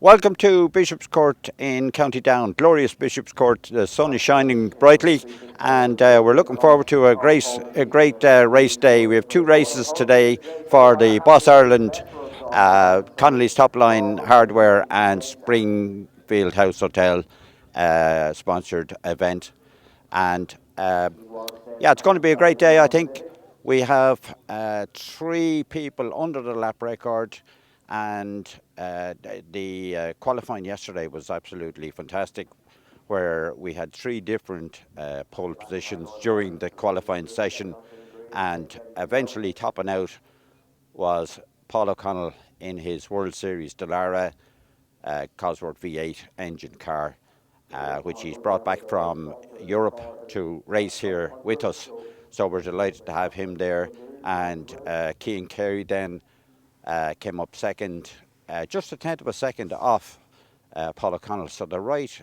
Welcome to Bishopscourt in County Down. Glorious Bishopscourt. The sun is shining brightly, and we're looking forward to a great race day. We have two races today for the Boss Ireland, Connolly's Top Line Hardware and Springfield House Hotel sponsored event. And yeah, it's going to be a great day, I think. We have three people under the lap record, and the qualifying yesterday was absolutely fantastic, where we had three different pole positions during the qualifying session, and eventually topping out was Paul O'Connell in his World Series Dallara Cosworth V8 engine car, which he's brought back from Europe to race here with us. So we're delighted to have him there. And Cian Carey then came up second, just a tenth of a second off Paul O'Connell. So they're right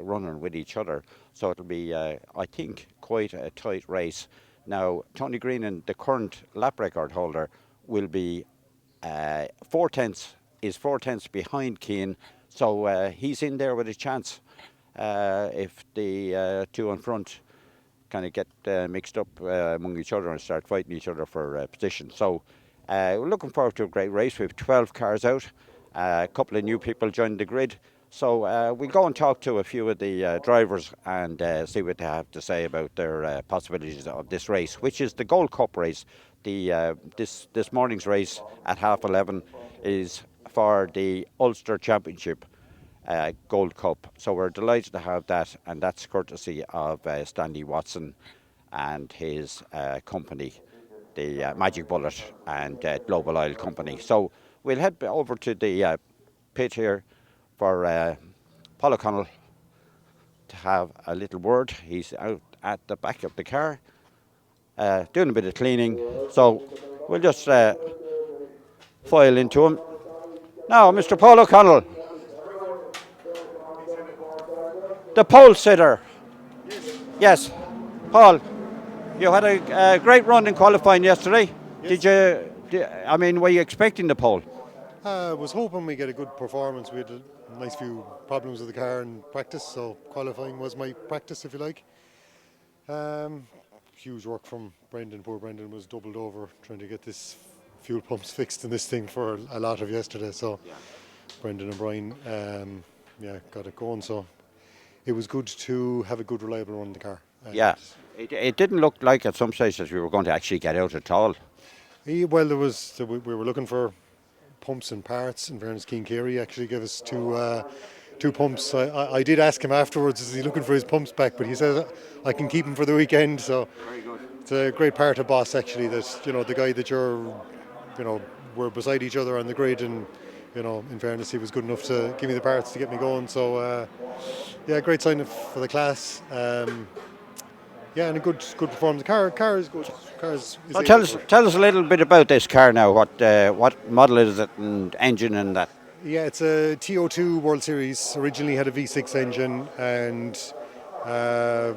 running with each other. So it'll be, I think, quite a tight race. Now, Tony Greenan, the current lap record holder, will be 4 tenths behind Cian. So he's in there with a chance if the two in front kind of get mixed up among each other and start fighting each other for position. So we're looking forward to a great race. We have 12 cars out, a couple of new people joined the grid. So we'll go and talk to a few of the drivers and see what they have to say about their possibilities of this race, which is the Gold Cup race. The this morning's race at 11:30 is for the Ulster Championship Gold Cup. So we're delighted to have that, and that's courtesy of Stanley Watson and his company, the Magic Bullet and Global Oil Company. So we'll head over to the pit here for Paul O'Connell to have a little word. He's out at the back of the car doing a bit of cleaning. So we'll just file into him. Now, Mr. Paul O'Connell, the pole sitter. Yes, Paul, you had a great run in qualifying yesterday. Yes. Were you expecting the pole? I was hoping we get a good performance. We had a nice few problems with the car in practice, so qualifying was my practice, if you like. Huge work from Brendan. Poor Brendan was doubled over trying to get this fuel pumps fixed in this thing for a lot of yesterday. So Brendan and Brian, got it going. So it was good to have a good, reliable run in the car. It didn't look like at some stages we were going to actually get out at all. Well, we were looking for pumps and parts. In fairness, Cian Carey actually gave us two pumps. I did ask him afterwards, is he looking for his pumps back? But he says I can keep them for the weekend. So very good. It's a great part of Boss, actually, that the guy that we're beside each other on the grid, and in fairness, he was good enough to give me the parts to get me going. So great sign for the class. And a good performance. The car is good. So tell us a little bit about this car now. What model is it and engine and that? Yeah, it's a TO2 World Series. Originally had a V6 engine, and a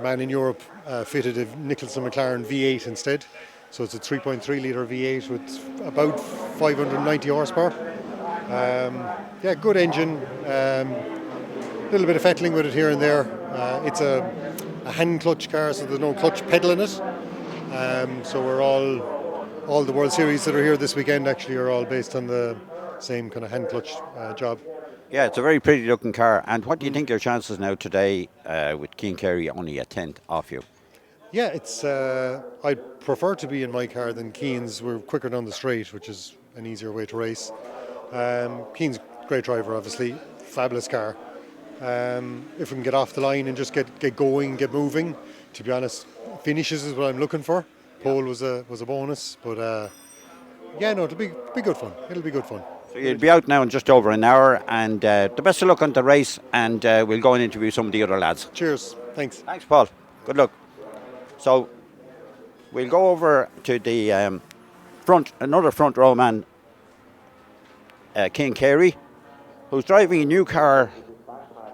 man in Europe fitted a Nicholson McLaren V8 instead. So it's a 3.3 litre V8 with about 590 horsepower. Good engine. A little bit of fettling with it here and there. It's a hand clutch car, so there's no clutch pedal in it. So we're all the World Series that are here this weekend actually are all based on the same kind of hand clutch job. Yeah, it's a very pretty looking car. And what do you think your chances now today with Cian Carey only a tenth off you? Yeah, it's I'd prefer to be in my car than Cian's. We're quicker down the straight, which is an easier way to race. Cian's a great driver, obviously, fabulous car. If we can get off the line and just get going, get moving, to be honest, finishes is what I'm looking for. Pole was a bonus, but it'll be good fun. It'll be good fun. So you'll be out now in just over an hour, and the best of luck on the race, and we'll go and interview some of the other lads. Cheers. Thanks. Thanks, Paul. Good luck. So we'll go over to the another front row man, Cian Carey, who's driving a new car.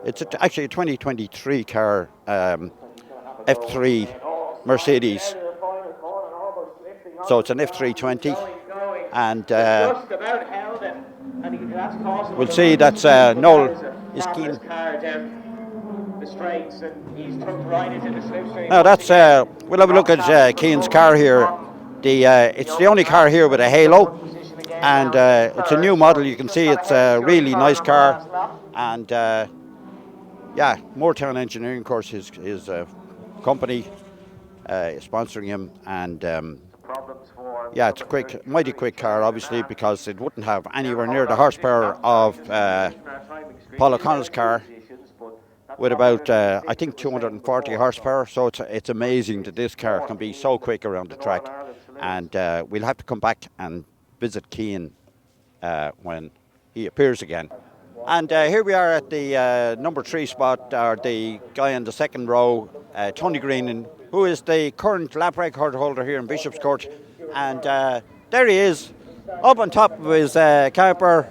It's actually a 2023 car, F3 Mercedes. So it's an F320, and we'll see that's Noel is keen. Now that's we'll have a look at Keane's car here. It's the only car here with a halo, and it's a new model. You can see it's a really nice car, and yeah, Moortown Engineering, of course, his company is sponsoring him, and yeah, it's a quick, mighty quick car, obviously, because it wouldn't have anywhere near the horsepower of Paul O'Connell's car, with about I think 240 horsepower. So it's amazing that this car can be so quick around the track, and we'll have to come back and visit Keane when he appears again. And here we are at the number 3 spot, or the guy in the second row, Tony Greenan, who is the current lap record holder here in Bishopscourt. And there he is, up on top of his camper,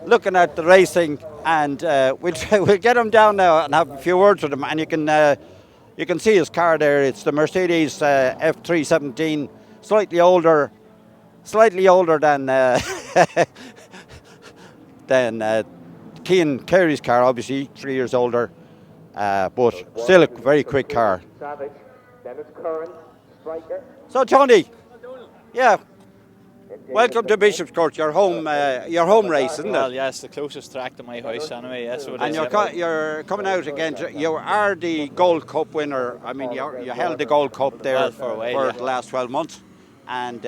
looking at the racing. And we'll get him down now and have a few words with him. And you can see his car there. It's the Mercedes F317, slightly older than than Cian Carey's car, obviously 3 years older, but still a very quick car. So Tony, yeah, welcome to Bishopscourt, your home race, isn't it? Well, yes, the closest track to my house anyway. Yes, so it and is, you're coming out again. You are the Gold Cup winner. I mean, you held the Gold Cup there for a while, the last 12 months, and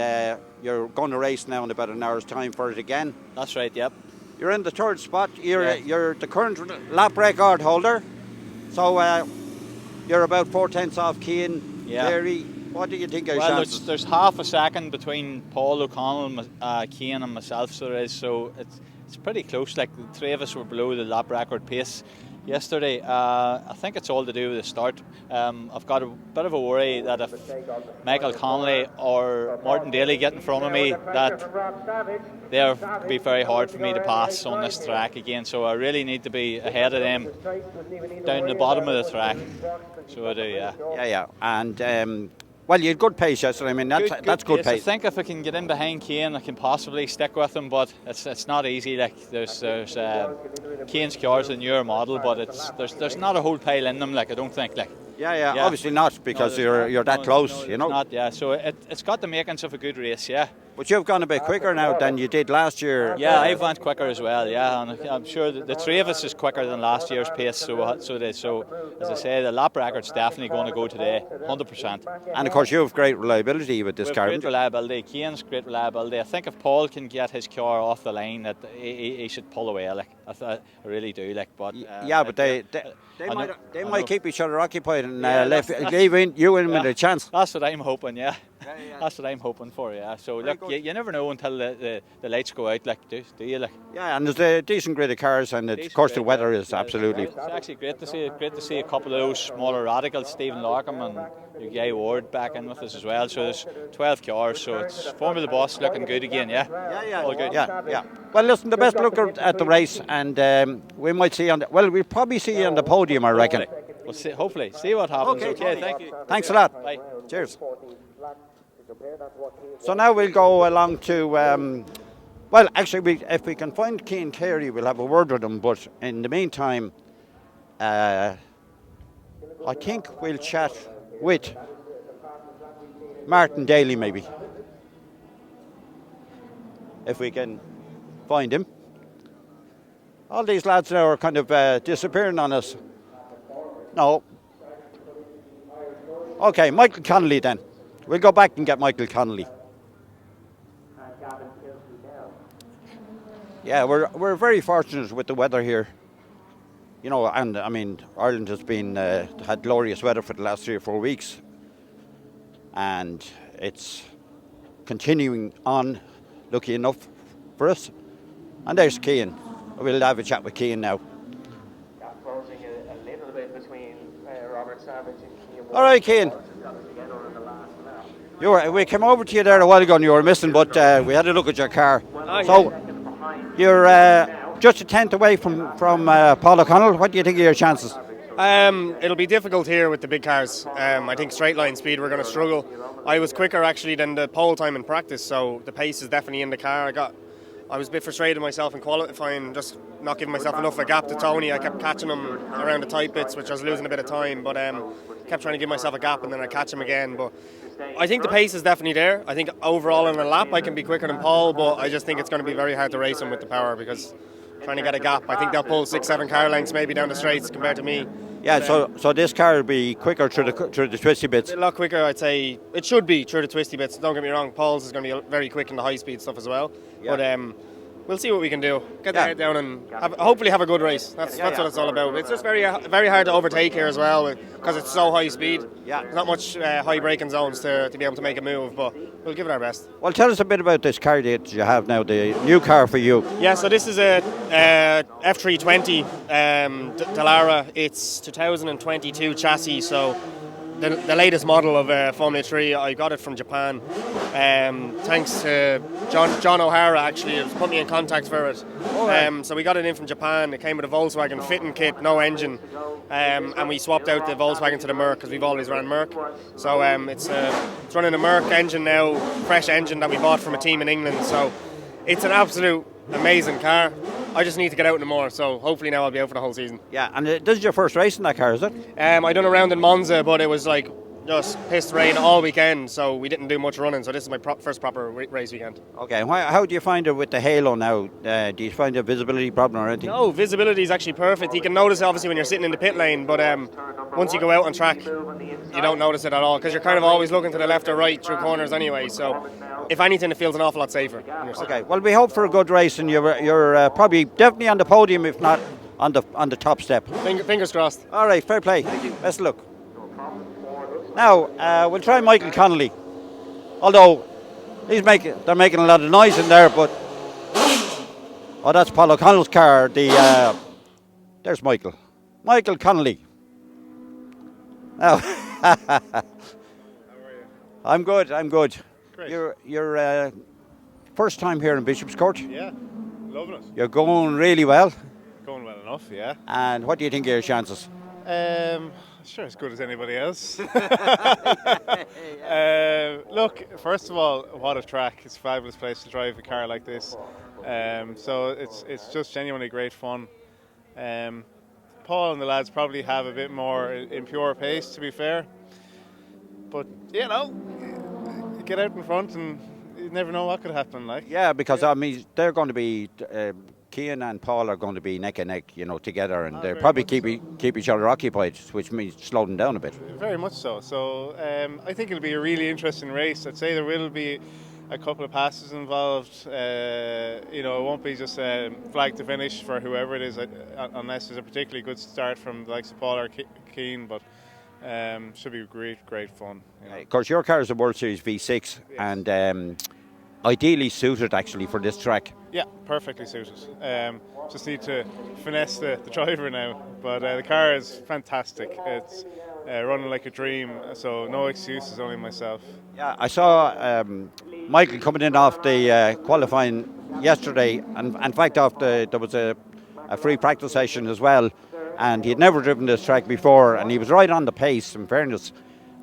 you're going to race now in about an hour's time for it again. That's right. Yep. You're in the 3rd spot. You're the current lap record holder. So you're about 4/10 off Cian Carey. What do you think of your chances? There's half a second between Paul O'Connell, Cian and myself, so there is. So it's pretty close. Like, the 3 of us were below the lap record pace yesterday. I think it's all to do with the start. I've got a bit of a worry that if Michael Connolly or Martin Daly get in front of me, that they'll be very hard for me to pass on this track again. So I really need to be ahead of them down the bottom of the track. So I do, yeah. Yeah. And well, you had good pace yesterday. I mean, that's good pace. I think if I can get in behind Cian, I can possibly stick with him, but it's not easy. Like, there's Cian's car's a newer model, but there's not a whole pile in them. Like, I don't think. Like, yeah. Obviously not, because you're that close. You know. Not, yeah. So it's got the makings of a good race. Yeah. But you've gone a bit quicker now than you did last year. Yeah, I've went quicker as well. Yeah, and I'm sure the 3 of us is quicker than last year's pace. So it is. So, as I say, the lap record's definitely going to go today, 100%. And of course, you have great reliability with this car. Great reliability. Cian's great reliability. I think if Paul can get his car off the line, that he should pull away. Like, I really do. Like, but yeah, but they might keep each other occupied and leave you in with a chance. That's what I'm hoping. Yeah. That's what I'm hoping for. Yeah. So look, you never know until the lights go out. Like, do you? Like. Yeah, and there's a decent grid of cars, and of course the weather is absolutely. It's actually great to see. Great to see a couple of those smaller radicals, Stephen Larkham and your Guy Ward, back in with us as well. So there's 12 cars. So it's Formula Boss looking good again. Yeah. Yeah. All good. Yeah. Well, listen, the best look at the race, and we might see we'll probably see you on the podium, I reckon. We'll see. Hopefully, see what happens. Okay. Thank you. Thanks a lot. Bye. Cheers. So now we'll go along to, well, actually, if we can find Cian Carey, we'll have a word with him. But in the meantime, I think we'll chat with Martin Daly, maybe, if we can find him. All these lads now are kind of disappearing on us. No. Okay, Michael Connolly then. We'll go back and get Michael Connolly. Yeah, we're very fortunate with the weather here. You know, and I mean, Ireland has been had glorious weather for the last 3 or 4 weeks, and it's continuing on, lucky enough for us. And there's Cian. We'll have a chat with Cian now. Closing a little bit between Robert Savage and Cian. All right, Cian. We came over to you there a while ago and you were missing, but we had a look at your car. So you're just a tenth away from Paul O'Connell. What do you think of your chances? It'll be difficult here with the big cars. I think straight line speed we're going to struggle. I was quicker actually than the pole time in practice, so the pace is definitely in the car. I got I was a bit frustrated myself in qualifying, just not giving myself enough of a gap to Tony. I kept catching him around the tight bits, which I was losing a bit of time, but kept trying to give myself a gap and then I catch him again. But I think the pace is definitely there. I think overall in a lap I can be quicker than Paul, but I just think it's going to be very hard to race him with the power because trying to get a gap. I think they'll pull 6-7 car lengths maybe down the straights compared to me. Yeah, so this car will be quicker through the twisty bits. A lot quicker, I'd say. It should be through the twisty bits. Don't get me wrong. Paul's is going to be very quick in the high speed stuff as well. Yeah. But we'll see what we can do. Get the head down and hopefully have a good race. That's what it's all about. It's just very hard to overtake here as well because it's so high speed. Yeah. There's not much high braking zones to be able to make a move, but we'll give it our best. Well, tell us a bit about this car that you have now, the new car for you. Yeah, so this is a F320 Dallara. It's 2022 chassis, so the latest model of Formula 3. I got it from Japan. Thanks to John O'Hara, actually, has put me in contact for it. So we got it in from Japan. It came with a Volkswagen fitting kit, no engine, and we swapped out the Volkswagen to the Merc because we've always ran Merc. So it's running a Merc engine now, fresh engine that we bought from a team in England. So it's an absolute amazing car. I just need to get out no more, so hopefully now I'll be out for the whole season. Yeah, and this is your first race in that car, is it? I done a round in Monza, but it was like just pissed rain all weekend, so we didn't do much running. So this is my first proper race weekend. Okay, and how do you find it with the halo now? Do you find a visibility problem or anything? No, visibility is actually perfect. You can notice it obviously when you're sitting in the pit lane, but once you go out on track, you don't notice it at all because you're kind of always looking to the left or right through corners anyway. So if anything, it feels an awful lot safer. Okay, well, we hope for a good race, and you're probably definitely on the podium, if not on the top step. Fingers crossed. All right, fair play. Best of luck. Now we'll try Michael Connolly. Although they're making a lot of noise in there, but that's Paul O'Connell's car. There's Michael Connolly. Now, how are you? I'm good. Great. You're first time here in Bishopscourt. Yeah, loving it. You're going really well. Going well enough, yeah. And what do you think of your chances? Sure, as good as anybody else. Look, first of all, what a track! It's a fabulous place to drive a car like this. So it's just genuinely great fun. Paul and the lads probably have a bit more in pure pace, to be fair. But you know, get out in front, and you never know what could happen. Like, yeah, because I mean, they're going to be. Cian and Paul are going to be neck and neck, together, and they'll probably keep each other occupied, which means slow them down a bit. Very much so. So I think it'll be a really interesting race. I'd say there will be a couple of passes involved. It won't be just flag to finish for whoever it is, unless there's a particularly good start from the likes of Paul or Cian. But should be great fun. Of course, your car is a World Series V6, and ideally suited actually for this track. Yeah, perfectly suited. Just need to finesse the driver now, but the car is fantastic. It's running like a dream, so no excuses, only myself. Yeah, I saw Michael coming in off the qualifying yesterday, and in fact there was a free practice session as well, and he had never driven this track before, and he was right on the pace, in fairness.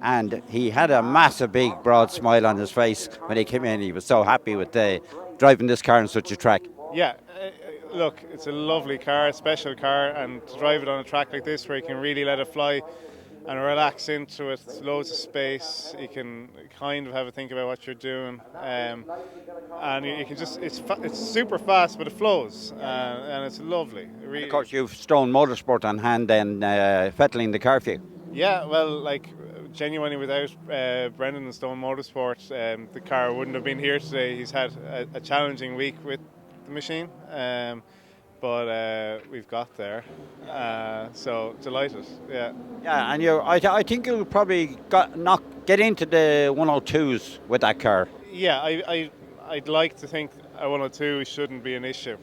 And he had a massive, big, broad smile on his face when he came in. He was so happy with driving this car on such a track. Yeah, look, it's a lovely car, a special car, and to drive it on a track like this where you can really let it fly and relax into it, loads of space, you can kind of have a think about what you're doing, and you can just, it's super fast, but it flows, and it's lovely. Really. Of course, you've Stone Motorsport on hand then, fettling the car for you. Yeah, well, genuinely without Brendan and Stone Motorsport, the car wouldn't have been here today. He's had a challenging week with the machine, but we've got there, so delighted. Yeah, and I think you'll probably get into the 102s with that car. Yeah, I'd like to think a 102 shouldn't be an issue,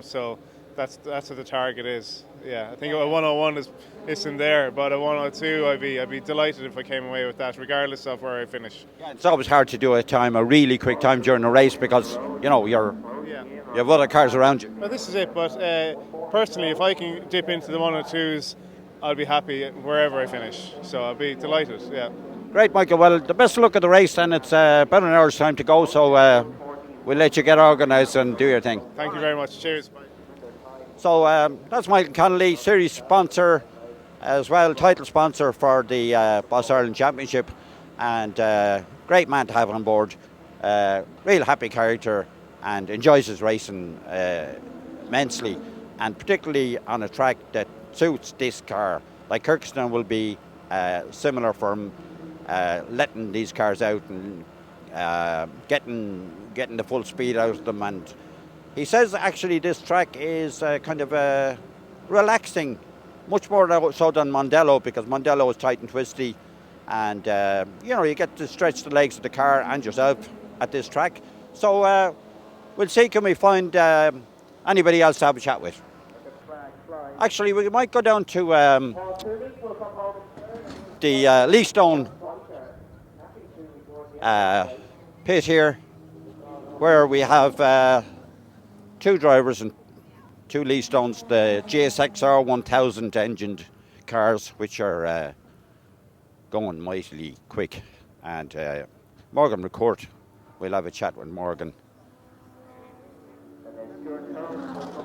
so that's what the target is. Yeah, I think a 101 is in there, but a 102, I'd be delighted if I came away with that, regardless of where I finish. Yeah, it's always hard to do a really quick time during a race because you have other cars around you. Well, this is it. But personally, if I can dip into the 102s, I'll be happy wherever I finish. So I'll be delighted. Yeah. Great, Michael. Well, the best of luck at the race, and it's about an hour's time to go. So we'll let you get organised and do your thing. Thank you very much. Cheers. So that's Michael Connolly, series sponsor as well, title sponsor for the Boss Ireland Championship, and great man to have on board. Real happy character and enjoys his racing immensely, and particularly on a track that suits this car. Like Kirkstone will be similar for him, letting these cars out and getting the full speed out of them. And he says actually this track is kind of relaxing, much more so than Mondello, because Mondello is tight and twisty, and you get to stretch the legs of the car and yourself at this track. So we'll see, can we find anybody else to have a chat with? Actually, we might go down to the Leastone pit here, where we have two drivers and two Leastones, the GSXR 1000 engined cars, which are going mightily quick. And Morgan McCourt, we'll have a chat with Morgan.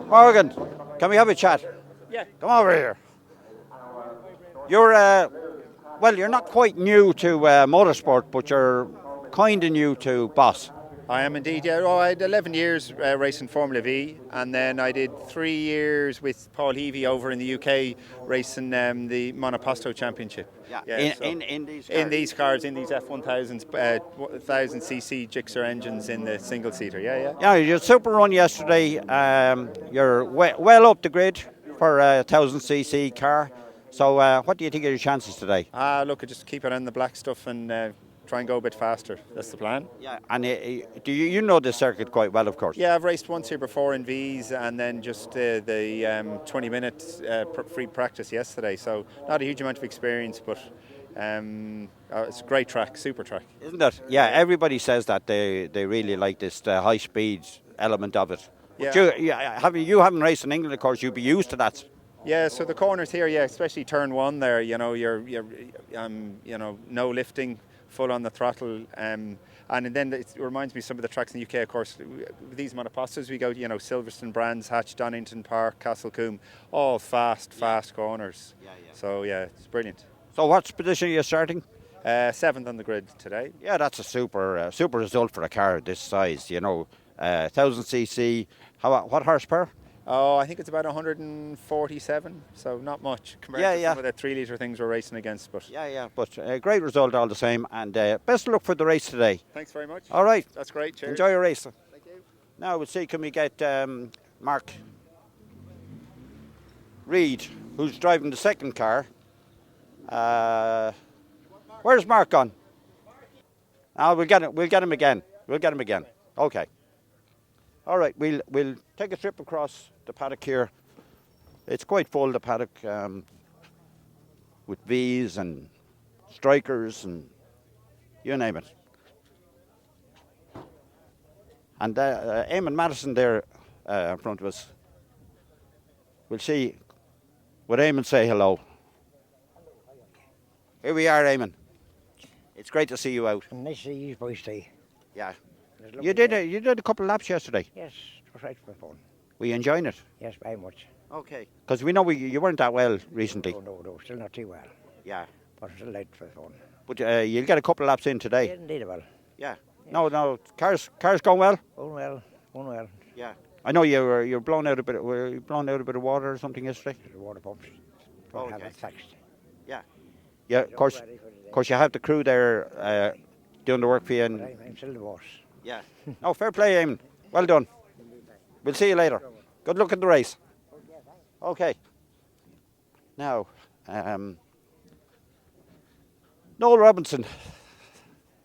Morgan, can we have a chat? Yeah. Come over here. You're you're not quite new to motorsport, but you're kind of new to Boss. I am indeed, yeah. Oh, I had 11 years racing Formula V, and then I did 3 years with Paul Heavey over in the UK racing the Monoposto Championship. In these cars? In these cars, in these F1000s, 1000cc Gixxer engines in the single-seater, yeah. Yeah, you had super run yesterday. You're well up the grid for a 1000cc car. So what do you think of your chances today? Look, I just keep it on the black stuff and try and go a bit faster. That's the plan. Yeah, and do you know the circuit quite well, of course? Yeah, I've raced once here before in V's, and then just the 20-minute free practice yesterday. So not a huge amount of experience, but it's a great track, super track. Isn't it? Yeah, everybody says that they really like this high speed element of it. Yeah. But you haven't raced in England, of course. You'd be used to that. Yeah, so the corners here, yeah, especially turn one there, you're no lifting, full on the throttle, and then it reminds me of some of the tracks in the UK, of course. With these monopostas, we go, Silverstone, Brands Hatch, Donington Park, Castlecombe, all fast corners. Yeah. So yeah, it's brilliant. So what position are you starting? 7th on the grid today. Yeah, that's a super result for a car this size. 1000cc. What horsepower? Oh, I think it's about 147, so not much compared to some of the 3-litre things we're racing against. But but a great result all the same, and best of luck for the race today. Thanks very much. All right. That's great. Cheers. Enjoy your race. Thank you. Now we'll see, can we get Mark Reid, who's driving the second car. Where's Mark gone? We'll get him again. Okay. All right, we'll take a trip across the paddock here. It's quite full, the paddock, with V's and strikers and you name it. And Eamon Madison there in front of us. We'll see. Would Eamon say hello? Here we are, Eamon. It's great to see you out. Nice to see you boys too. Yeah. You did a couple of laps yesterday. Yes, it was right for fun. Were you enjoying it? Yes, very much. Okay. Because we know you weren't that well recently. No, still not too well. Yeah. But still right for fun. But you'll get a couple of laps in today. Yeah, indeed well. Yeah. No. Cars going well. Going well. Yeah. I know you're blown out a bit. Were you blown out a bit of water or something yesterday? The water pumps. Okay. Have it fixed. Yeah. Yeah. Of course, you have the crew there doing the work for you. And I'm still the boss. yeah. No, fair play, Eamon. Well done. We'll see you later. Good luck in the race. Okay. Now, Noel Robinson.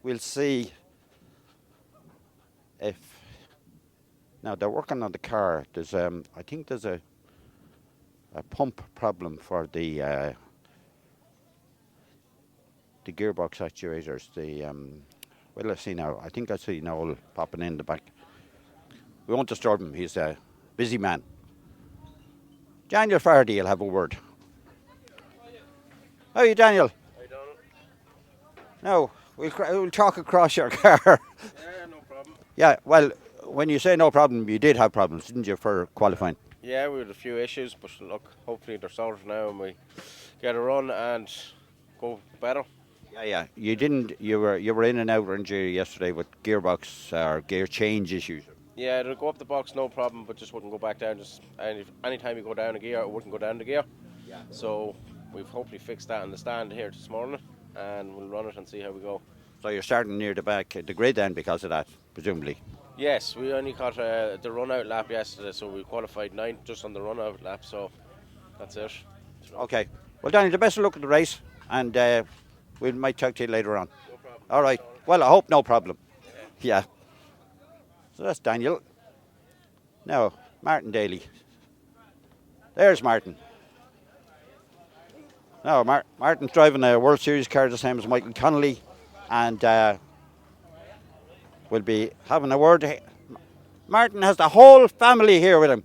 We'll see if. Now they're working on the car. There's, I think there's a pump problem for the gearbox actuators. Well, let's see now. I think I see Noel popping in the back. We won't disturb him. He's a busy man. Daniel Faraday will have a word. How are you, Daniel? Hi, Donal. No, we'll talk across your car. Yeah, no problem. Yeah, well, when you say no problem, you did have problems, didn't you, for qualifying? Yeah, we had a few issues, but look, hopefully they're sorted now and we get a run and go better. Yeah. You didn't. You were in and out, weren't you, yesterday with gearbox or gear change issues? Yeah, it'll go up the box, no problem, but just wouldn't go back down. Just any time you go down a gear, it wouldn't go down the gear. Yeah. So we've hopefully fixed that in the stand here this morning, and we'll run it and see how we go. So you're starting near the back, the grid then, because of that, presumably. Yes, we only got the run-out lap yesterday, so we qualified 9th just on the run-out lap, so that's it. Okay. Well, Donal, the best of luck at the race, and we might talk to you later on. No problem. All right. Well, I hope no problem. Yeah. So that's Daniel. Now, Martin Daly. There's Martin. Now, Martin's driving a World Series car the same as Michael Connolly, and we'll be having a word. Martin has the whole family here with him.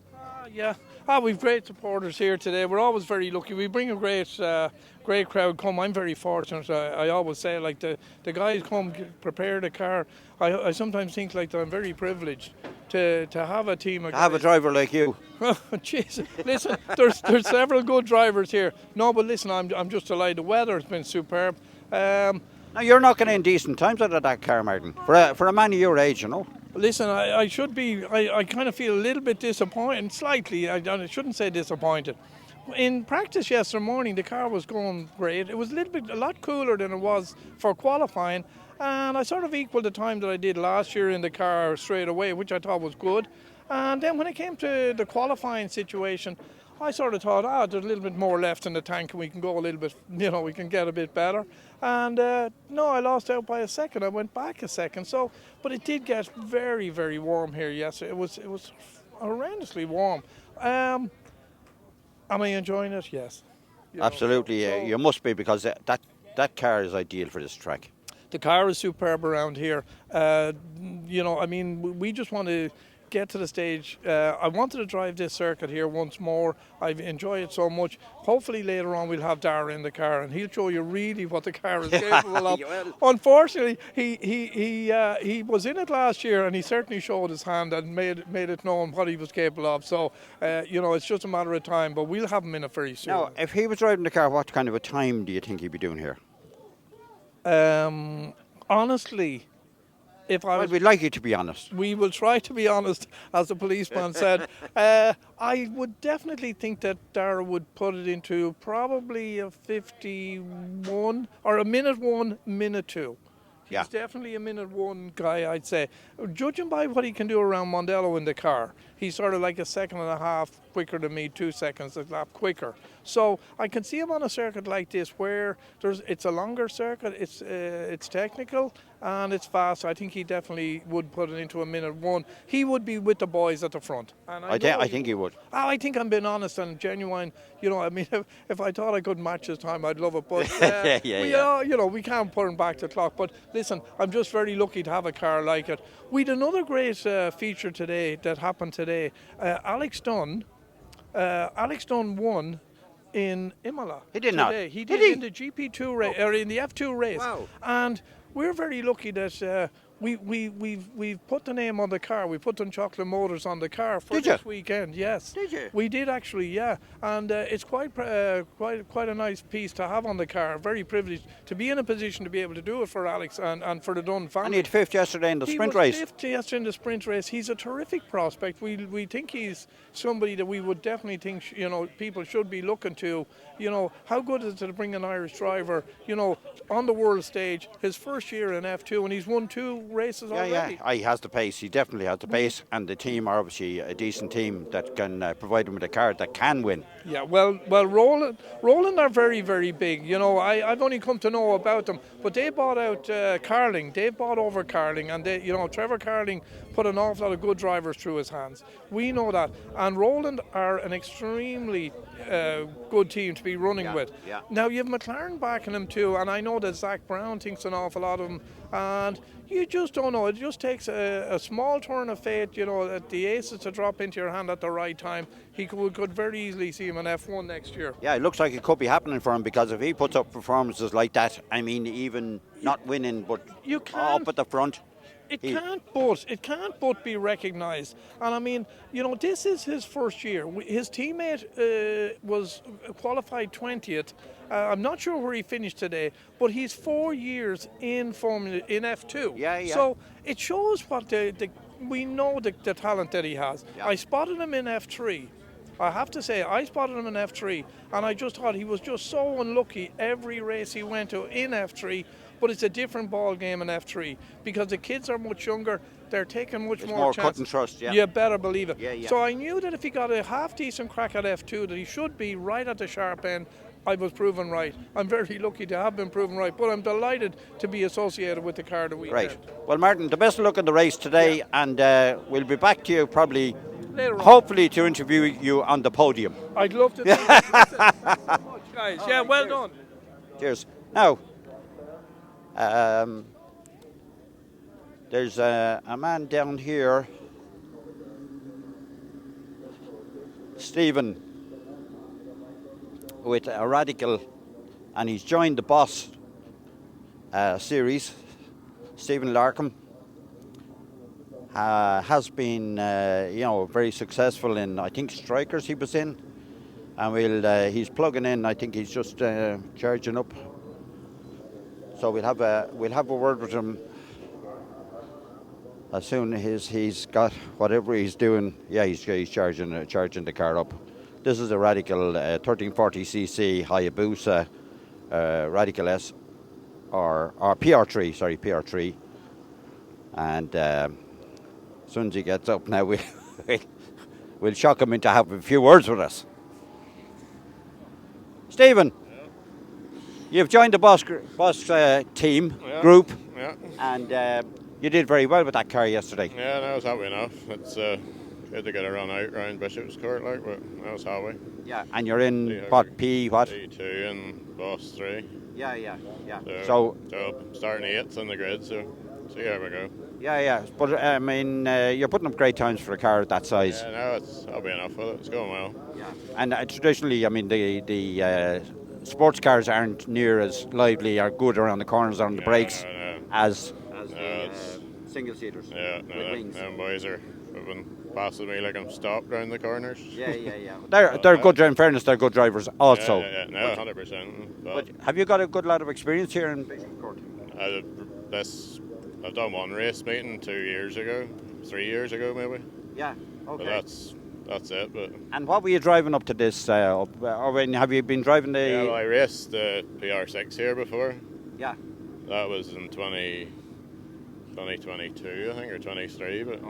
Yeah. We've great supporters here today. We're always very lucky. We bring a great crowd come. I'm very fortunate. I always say, like, the guys come prepare the car. I sometimes think like that I'm very privileged to have a team of guys. Have a driver like you. Jeez, listen, there's several good drivers here. No, but listen, I'm just delighted. The weather's been superb. Now you're not getting in decent times out of that car, Martin. For a man of your age, you know. Listen, I should be. I kind of feel a little bit disappointed, slightly. I shouldn't say disappointed. In practice yesterday morning, the car was going great. It was a lot cooler than it was for qualifying, and I sort of equaled the time that I did last year in the car straight away, which I thought was good. And then when it came to the qualifying situation, I sort of thought, there's a little bit more left in the tank and we can go a little bit, we can get a bit better. And no, I lost out by a second. I went back a second. So, but it did get very, very warm here yesterday. It was horrendously warm. Am I enjoying it? Yes. Absolutely, you must be, because that car is ideal for this track. The car is superb around here. We just want to get to the stage. I wanted to drive this circuit here once more. I've enjoyed it so much. Hopefully later on we'll have Dara in the car and he'll show you really what the car is capable of. Unfortunately, he was in it last year and he certainly showed his hand and made it known what he was capable of. So it's just a matter of time, but we'll have him in it very soon. Now, if he was driving the car, what kind of a time do you think he'd be doing here? Honestly, we'd like you to be honest. We will try to be honest, as the policeman said. I would definitely think that Dara would put it into probably a 51 or a minute 1, minute 2. He's definitely a minute 1 guy, I'd say. Judging by what he can do around Mondello in the car, he's sort of like a second and a half quicker than me, 2 seconds a lap quicker. So I can see him on a circuit like this where it's a longer circuit, it's technical and it's fast. I think he definitely would put it into a minute 1. He would be with the boys at the front. And I think he would. I think I'm being honest and genuine. If I thought I could match his time, I'd love it. But we can't put him back the clock. But listen, I'm just very lucky to have a car like it. We had another great feature today that happened today. Alex Dunn won in Imola. He did not. He did in the GP2 race, or in the F2 race. Wow. And we're very lucky that we've put the name on the car. We put Dun Chocolate Motors on the car for this weekend. Yes. Did you? We did actually, yeah. And it's quite a nice piece to have on the car. Very privileged to be in a position to be able to do it for Alex and for the Dunn family. And he had 5th yesterday in the sprint race. He was 5th yesterday in the sprint race. He's a terrific prospect. We think he's somebody that we would definitely think people should be looking to. How good is it to bring an Irish driver on the world stage, his first year in F2, and he's won 2 races already. Yeah, he has the pace. He definitely has the pace, and the team are obviously a decent team that can provide him with a car that can win. Yeah, well, Roland are very, very big. I've only come to know about them, but they bought out Carling. They bought over Carling, and Trevor Carling put an awful lot of good drivers through his hands. We know that, and Roland are an extremely good team to be running with. Yeah. Now you have McLaren backing him too, and I know that Zach Brown thinks an awful lot of him, and you just don't know. It just takes a small turn of fate, that the aces to drop into your hand at the right time. He could very easily see him in F1 next year. Yeah, it looks like it could be happening for him, because if he puts up performances like that, even not winning, but up at the front. It can't but be recognised. And I mean, you know, this is his first year. His teammate was qualified 20th. I'm not sure where he finished today, but he's 4 years in F2. Yeah. So it shows what we know the talent that he has. Yeah. I spotted him in F3. I have to say, I spotted him in F3, and I just thought he was just so unlucky every race he went to in F3. But it's a different ball game in F3 because the kids are much younger. They're taking much more cut chances. and trust, yeah. You better believe it. Yeah. So I knew that if he got a half decent crack at F2, that he should be right at the sharp end. I was proven right. I'm very lucky to have been proven right, but I'm delighted to be associated with the car that we Right. have. Well, Martin, the best of luck in the race today, and we'll be back to you probably, Later on. hopefully, to interview you on the podium. I'd love to do that. Thanks so much, guys. Yeah, well done. Cheers. Now, there's a man down here, Stephen, with a Radical, and he's joined the Boss series. Stephen Larkham has been, very successful in, I think, Strikers he was in, and he's plugging in. I think he's just charging up. So we'll have a word with him as soon as he's got whatever he's doing. Yeah, he's charging the car up. This is a Radical 1340cc Hayabusa Radical S or PR3. Sorry, PR3. And as soon as he gets up now, we'll shock him into having a few words with us. Stephen. You've joined the boss team group, and you did very well with that car yesterday. Yeah, I was happy enough. It's good to get a run out around Bishopscourt, but I was happy. Yeah, and you're in P2 and Boss 3. Yeah. So I'm starting 8th on the grid, so see how we go. Yeah. But I mean, you're putting up great times for a car at that size. Yeah, no, I'll be enough with it. It's going well. Yeah. And traditionally, I mean, the sports cars aren't near as lively or good around the corners or on the brakes as single seaters. Yeah, them boys have been passing me like I'm stopped around the corners. Yeah. They're good. In fairness, they're good drivers also. Yeah, no, 100%. But have you got a good lot of experience here in Bishopscourt? I've done one race meeting 2 years ago, 3 years ago maybe. Yeah. Okay. But that's it. But and what were you driving up to this? Or when have you been driving the? Yeah, well, I raced the PR6 here before. Yeah. That was in 2022, I think, or 23. But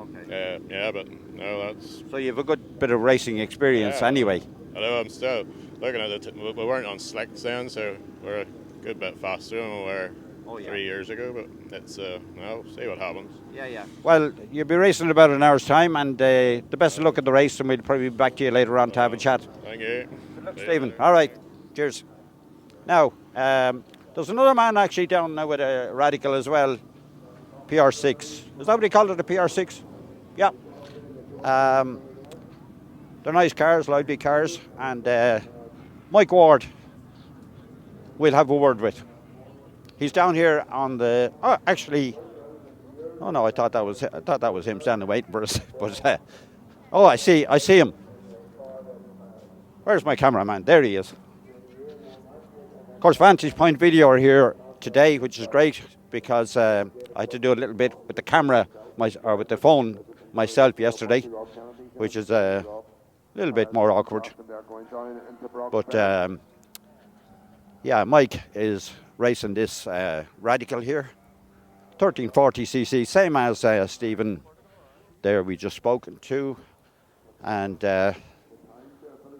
but no, that's. So you have a good bit of racing experience, anyway. Although I'm still looking at it. We weren't on slicks then, so we're a good bit faster than we were 3 years ago. But it's see what happens. Yeah. Well, you'll be racing in about an hour's time, and the best of luck at the race, and we'll probably be back to you later on to have a chat. Thank you. Good luck, Stephen. All right. Cheers. Now, there's another man actually down now with a Radical as well, PR6. Is that what they called it, a PR6? Yeah. They're nice cars, lively cars, and Mike Ward we'll have a word with. He's down here on the. Oh, actually. Oh no! I thought that was him standing waiting for us. But I see him. Where's my cameraman? There he is. Of course, Vantage Point Video are here today, which is great because I had to do a little bit with the camera or with the phone myself yesterday, which is a little bit more awkward. But Mike is racing this Radical here. 1340cc, same as Stephen there we just spoken to, and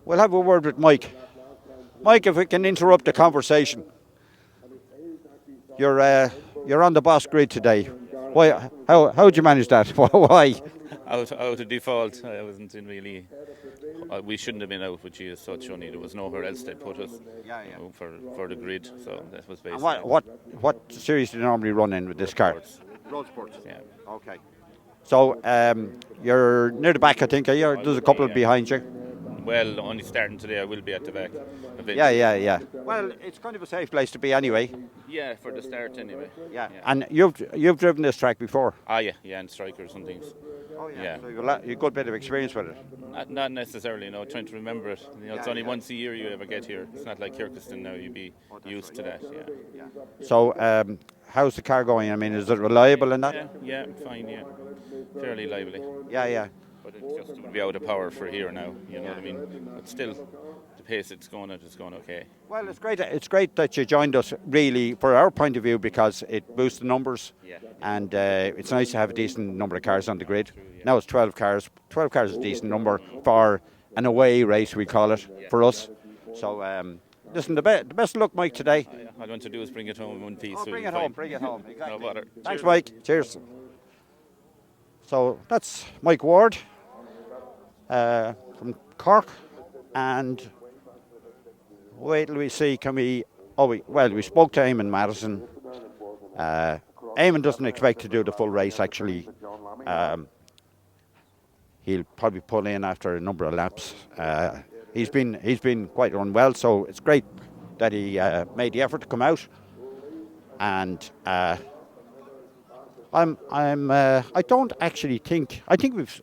we'll have a word with Mike. Mike, if we can interrupt the conversation, you're on the boss grid today. Why? How'd you manage that? Why? Out of default. I wasn't in really. We shouldn't have been out with you as such. Only there was nowhere else they put us for the grid. So that was basically. And what series do you normally run in with this car? Road Sports. Yeah. Okay. So you're near the back, I think. There's a couple behind you. Well, only starting today. I will be at the back. Eventually. Yeah. Well, it's kind of a safe place to be anyway. Yeah, for the start anyway. Yeah. And you've driven this track before? Yeah, and strikers and things. Oh yeah. So you've a good bit of experience with it. Not necessarily, no. Trying to remember it. It's only once a year you ever get here. It's not like Kirkeston now. You'd be used to that. Yeah. So, how's the car going? I mean, is it reliable in that? Yeah, fine. Yeah, fairly lively. Yeah. But it just would be out of power for here now. You know what I mean? But still, the pace it's going at is going okay. Well, it's great. It's great that you joined us, really, for our point of view, because it boosts the numbers, and it's nice to have a decent number of cars on the grid. Now it's 12 cars. 12 cars is a decent number for an away race, we call it, for us. So, listen, the best of luck, Mike, today. All I want to do is bring it home in one piece. Oh, so bring you'll it home, find. bring it home. Exactly. No bother. Thanks, Cheers. Mike. Cheers. So that's Mike Ward from Cork, and wait till we see. We spoke to Eamon Madison. Eamon doesn't expect to do the full race. Actually, he'll probably pull in after a number of laps. He's been quite unwell, so it's great that he made the effort to come out. And I don't actually think. I think we've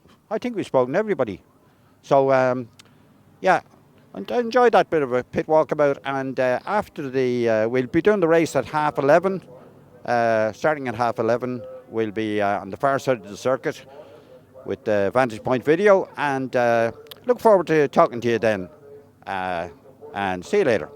spoken to everybody. So I enjoyed that bit of a pit walkabout. And after we'll be doing the race at 11:30. Starting at 11:30, we'll be on the far side of the circuit with the Vantage Point video. And look forward to talking to you then. And see you later.